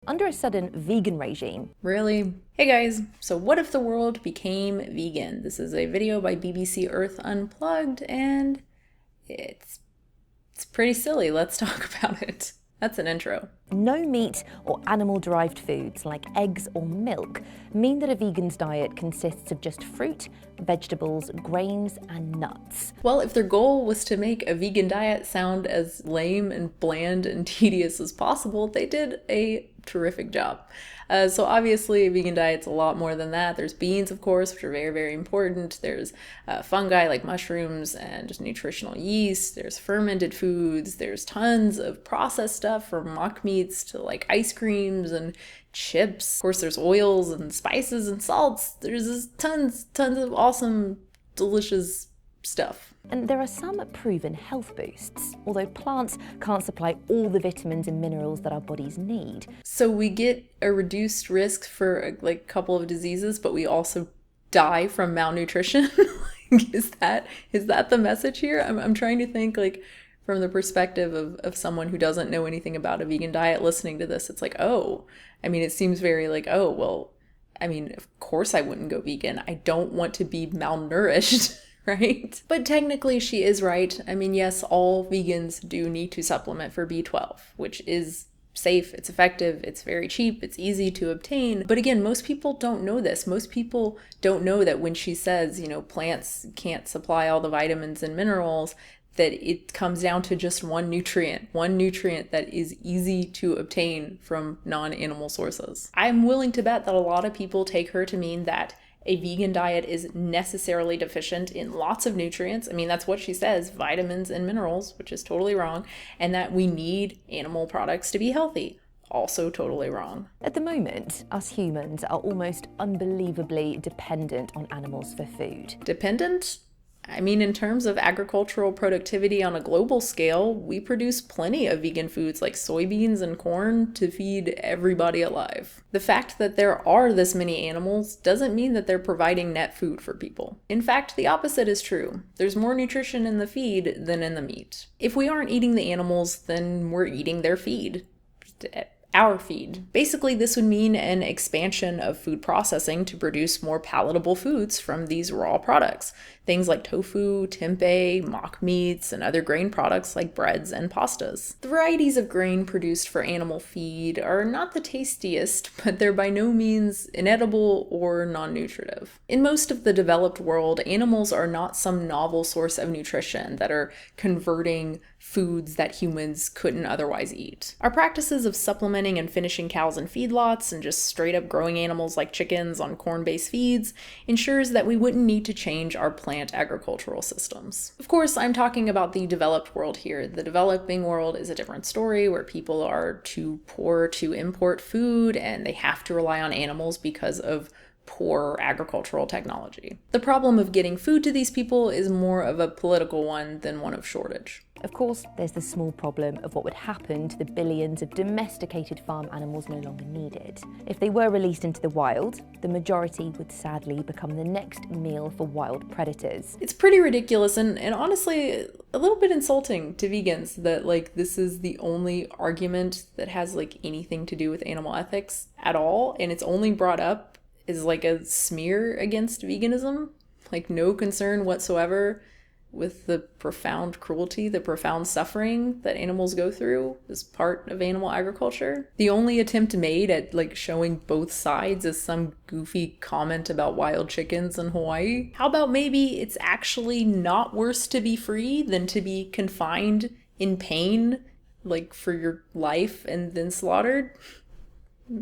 under a sudden vegan regime. Really? Hey guys, so what if the world became vegan? This is a video by BBC Earth Unplugged, and it's pretty silly. Let's talk about it. That's an intro. No meat or animal-derived foods like eggs or milk mean that a vegan's diet consists of just fruit, vegetables, grains, and nuts. Well, if their goal was to make a vegan diet sound as lame and bland and tedious as possible, they did a terrific job. So obviously a vegan diet's a lot more than that. There's beans, of course, which are very, very important. There's fungi like mushrooms and just nutritional yeast. There's fermented foods. There's tons of processed stuff from mock meats to like ice creams and chips. Of course, there's oils and spices and salts. There's just tons of awesome, delicious stuff. And there are some proven health boosts, although plants can't supply all the vitamins and minerals that our bodies need. So we get a reduced risk for like a couple of diseases, but we also die from malnutrition. Is that the message here? I'm trying to think like from the perspective of someone who doesn't know anything about a vegan diet listening to this. It's like, oh, I mean, it seems very like, oh, well, I mean, of course I wouldn't go vegan. I don't want to be malnourished. Right? But technically she is right. I mean, yes, all vegans do need to supplement for B12, which is safe, it's effective, it's very cheap, it's easy to obtain. But again, most people don't know this. Most people don't know that when she says, you know, plants can't supply all the vitamins and minerals, that it comes down to just one nutrient that is easy to obtain from non-animal sources. I'm willing to bet that a lot of people take her to mean that a vegan diet is necessarily deficient in lots of nutrients. I mean, that's what she says, vitamins and minerals, which is totally wrong, and that we need animal products to be healthy. Also totally wrong. At the moment, us humans are almost unbelievably dependent on animals for food. Dependent? I mean, in terms of agricultural productivity on a global scale, we produce plenty of vegan foods like soybeans and corn to feed everybody alive. The fact that there are this many animals doesn't mean that they're providing net food for people. In fact, the opposite is true. There's more nutrition in the feed than in the meat. If we aren't eating the animals, then we're eating their feed. Our feed. Basically, this would mean an expansion of food processing to produce more palatable foods from these raw products. Things like tofu, tempeh, mock meats, and other grain products like breads and pastas. The varieties of grain produced for animal feed are not the tastiest, but they're by no means inedible or non-nutritive. In most of the developed world, animals are not some novel source of nutrition that are converting foods that humans couldn't otherwise eat. Our practices of supplementing and finishing cows in feedlots and just straight up growing animals like chickens on corn-based feeds ensures that we wouldn't need to change our plant agricultural systems. Of course, I'm talking about the developed world here. The developing world is a different story where people are too poor to import food and they have to rely on animals because of poor agricultural technology. The problem of getting food to these people is more of a political one than one of shortage. Of course, there's the small problem of what would happen to the billions of domesticated farm animals no longer needed. If they were released into the wild, the majority would sadly become the next meal for wild predators. It's pretty ridiculous and honestly a little bit insulting to vegans that like this is the only argument that has like anything to do with animal ethics at all, and it's only brought up is like a smear against veganism, like no concern whatsoever with the profound cruelty, the profound suffering that animals go through as part of animal agriculture. The only attempt made at like showing both sides is some goofy comment about wild chickens in Hawaii. How about maybe it's actually not worse to be free than to be confined in pain, like for your life and then slaughtered?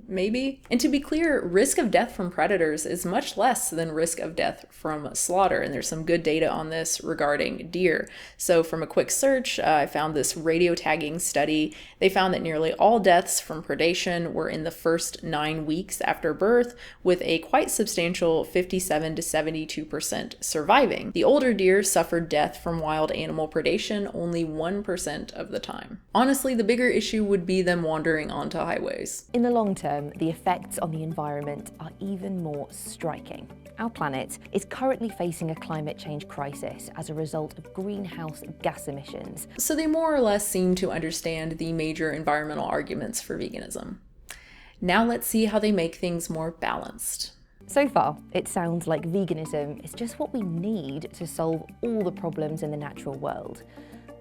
Maybe. And to be clear, risk of death from predators is much less than risk of death from slaughter, and there's some good data on this regarding deer. So from a quick search, I found this radio tagging study. They found that nearly all deaths from predation were in the first 9 weeks after birth, with a quite substantial 57 to 72% surviving. The older deer suffered death from wild animal predation only 1% of the time. Honestly, the bigger issue would be them wandering onto highways. In the long term, the effects on the environment are even more striking. Our planet is currently facing a climate change crisis as a result of greenhouse gas emissions. So they more or less seem to understand the major environmental arguments for veganism. Now let's see how they make things more balanced. So far, it sounds like veganism is just what we need to solve all the problems in the natural world.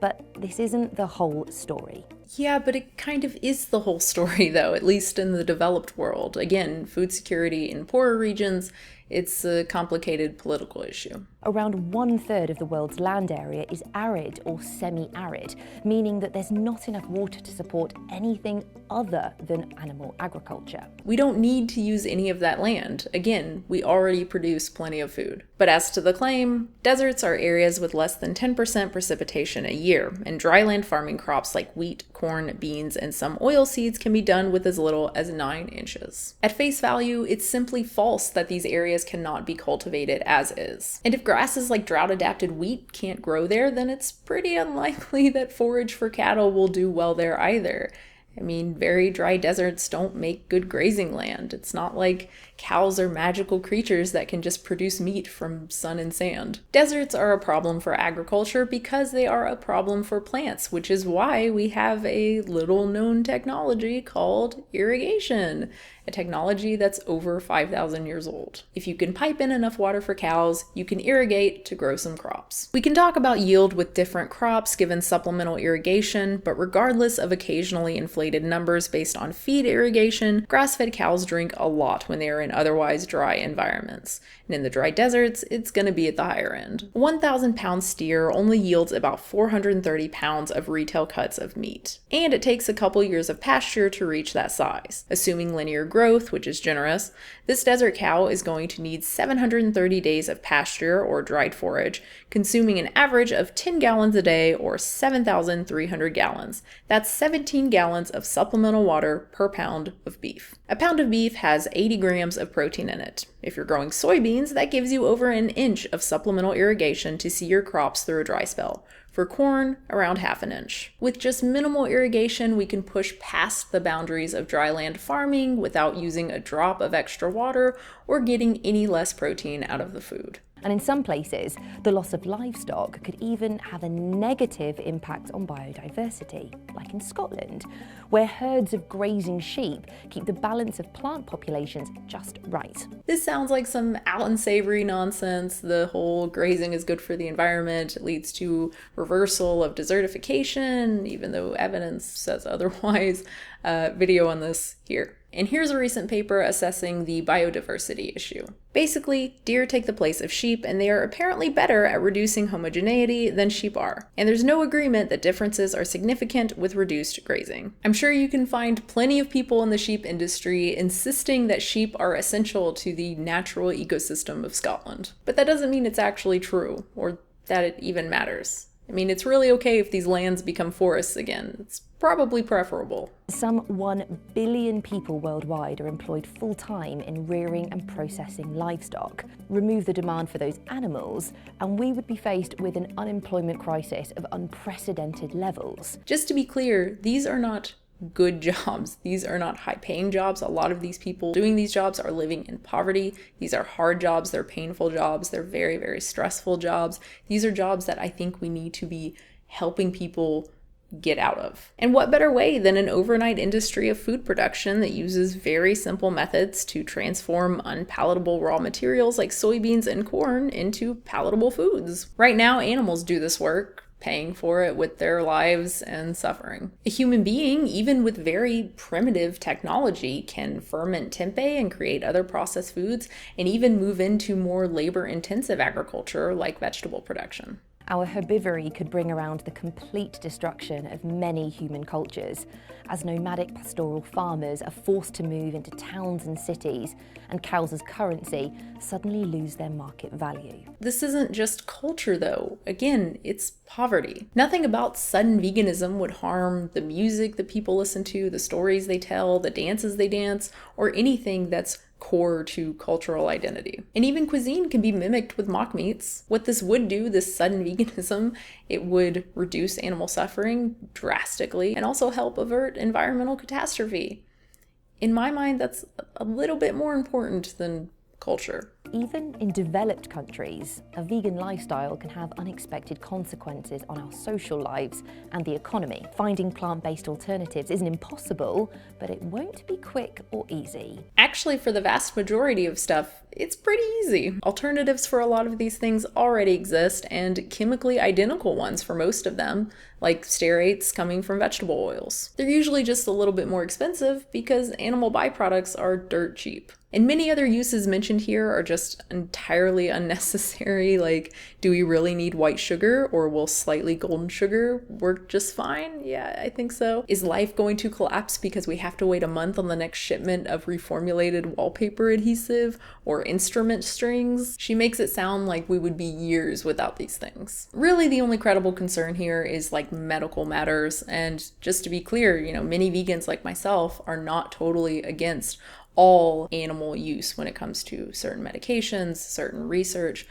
But this isn't the whole story. Yeah, but it kind of is the whole story, though, at least in the developed world. Again, food security in poorer regions, it's a complicated political issue. Around 1/3 of the world's land area is arid or semi-arid, meaning that there's not enough water to support anything other than animal agriculture. We don't need to use any of that land. Again, we already produce plenty of food. But as to the claim, deserts are areas with less than 10% precipitation a year, and dryland farming crops like wheat, corn, beans, and some oil seeds can be done with as little as 9 inches. At face value, it's simply false that these areas cannot be cultivated as is. And if grasses like drought-adapted wheat can't grow there, then it's pretty unlikely that forage for cattle will do well there either. I mean, very dry deserts don't make good grazing land. It's not like cows are magical creatures that can just produce meat from sun and sand. Deserts are a problem for agriculture because they are a problem for plants, which is why we have a little-known technology called irrigation, a technology that's over 5,000 years old. If you can pipe in enough water for cows, you can irrigate to grow some crops. We can talk about yield with different crops given supplemental irrigation, but regardless of occasionally inflated numbers based on feed irrigation, grass-fed cows drink a lot when they are in otherwise dry environments. And in the dry deserts, it's going to be at the higher end. A 1,000-pound steer only yields about 430 pounds of retail cuts of meat. And it takes a couple years of pasture to reach that size. Assuming linear growth, which is generous, this desert cow is going to need 730 days of pasture or dried forage, consuming an average of 10 gallons a day or 7,300 gallons. That's 17 gallons of supplemental water per pound of beef. A pound of beef has 80 grams of protein in it. If you're growing soybeans, that gives you over an inch of supplemental irrigation to see your crops through a dry spell. For corn, around half an inch. With just minimal irrigation, we can push past the boundaries of dryland farming without using a drop of extra water or getting any less protein out of the food. And in some places, the loss of livestock could even have a negative impact on biodiversity, like in Scotland, where herds of grazing sheep keep the balance of plant populations just right. This sounds like some Allan Savory nonsense. The whole grazing is good for the environment. It leads to reversal of desertification, even though evidence says otherwise. Video on this here. And here's a recent paper assessing the biodiversity issue. Basically, deer take the place of sheep, and they are apparently better at reducing homogeneity than sheep are. And there's no agreement that differences are significant with reduced grazing. I'm sure you can find plenty of people in the sheep industry insisting that sheep are essential to the natural ecosystem of Scotland. But that doesn't mean it's actually true, or that it even matters. I mean, it's really okay if these lands become forests again. It's probably preferable. Some 1 billion people worldwide are employed full-time in rearing and processing livestock. Remove the demand for those animals, and we would be faced with an unemployment crisis of unprecedented levels. Just to be clear, these are not good jobs. These are not high-paying jobs. A lot of these people doing these jobs are living in poverty. These are hard jobs. They're painful jobs. They're very, very stressful jobs. These are jobs that I think we need to be helping people get out of. And what better way than an overnight industry of food production that uses very simple methods to transform unpalatable raw materials like soybeans and corn into palatable foods? Right now, animals do this work, paying for it with their lives and suffering. A human being, even with very primitive technology, can ferment tempeh and create other processed foods, and even move into more labor-intensive agriculture like vegetable production. Our herbivory could bring around the complete destruction of many human cultures, as nomadic pastoral farmers are forced to move into towns and cities, and cows as currency suddenly lose their market value. This isn't just culture, though. Again, it's poverty. Nothing about sudden veganism would harm the music that people listen to, the stories they tell, the dances they dance, or anything that's core to cultural identity. And even cuisine can be mimicked with mock meats. What this would do, this sudden veganism, it would reduce animal suffering drastically and also help avert environmental catastrophe. In my mind, that's a little bit more important than culture. Even in developed countries, a vegan lifestyle can have unexpected consequences on our social lives and the economy. Finding plant-based alternatives isn't impossible, but it won't be quick or easy. Actually, for the vast majority of stuff, it's pretty easy. Alternatives for a lot of these things already exist, and chemically identical ones for most of them, like stearates coming from vegetable oils. They're usually just a little bit more expensive because animal byproducts are dirt cheap. And many other uses mentioned here are just entirely unnecessary, like, do we really need white sugar, or will slightly golden sugar work just fine? Yeah, I think so. Is life going to collapse because we have to wait a month on the next shipment of reformulated wallpaper adhesive or instrument strings? She makes it sound like we would be years without these things. Really, the only credible concern here is like medical matters, and just to be clear, many vegans like myself are not totally against all animal use when it comes to certain medications, certain research.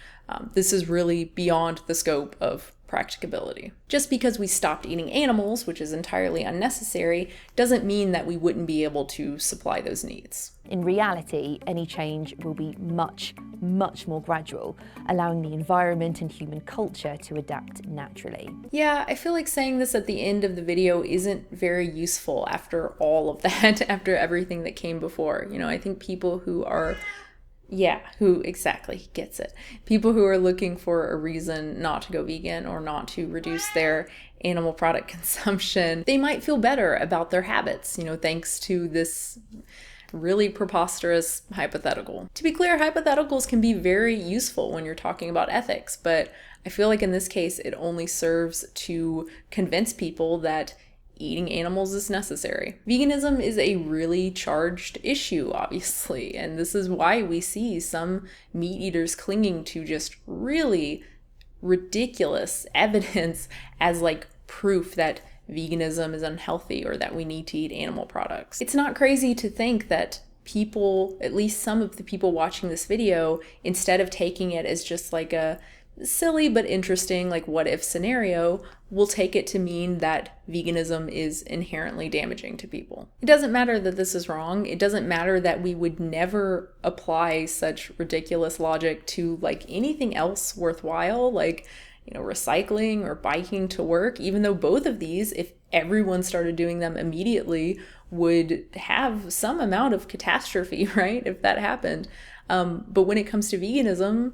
This is really beyond the scope of practicability. Just because we stopped eating animals, which is entirely unnecessary, doesn't mean that we wouldn't be able to supply those needs. In reality, any change will be much, much more gradual, allowing the environment and human culture to adapt naturally. Yeah, I feel like saying this at the end of the video isn't very useful after all of that, after everything that came before. I think people who are who exactly gets it. People who are looking for a reason not to go vegan or not to reduce their animal product consumption, they might feel better about their habits, thanks to this really preposterous hypothetical. To be clear, hypotheticals can be very useful when you're talking about ethics, but I feel like in this case, it only serves to convince people that eating animals is necessary. Veganism is a really charged issue, obviously, and this is why we see some meat eaters clinging to just really ridiculous evidence as like proof that veganism is unhealthy or that we need to eat animal products. It's not crazy to think that people, at least some of the people watching this video, instead of taking it as just like a silly but interesting like what if scenario, will take it to mean that veganism is inherently damaging to people. It doesn't matter that this is wrong. It doesn't matter that we would never apply such ridiculous logic to like anything else worthwhile, like recycling or biking to work, even though both of these, if everyone started doing them immediately, would have some amount of catastrophe, right? If that happened. But when it comes to veganism,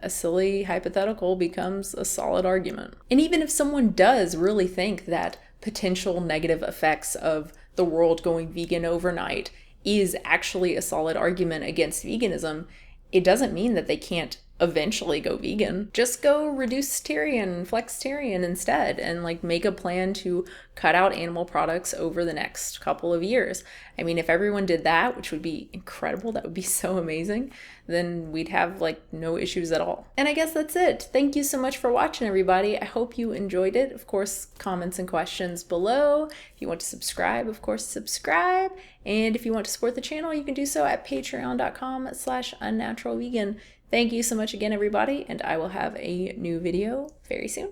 a silly hypothetical becomes a solid argument. And even if someone does really think that potential negative effects of the world going vegan overnight is actually a solid argument against veganism, it doesn't mean that they can't eventually go vegan. Just go reducitarian, flexitarian instead, and like make a plan to cut out animal products over the next couple of years. I mean, if everyone did that, which would be incredible, that would be so amazing, then we'd have like no issues at all. And I guess that's it. Thank you so much for watching, everybody. I hope you enjoyed it. Of course, comments and questions below. If you want to subscribe, of course, subscribe. And if you want to support the channel, you can do so at patreon.com/unnaturalvegan. Thank you so much again, everybody, and I will have a new video very soon.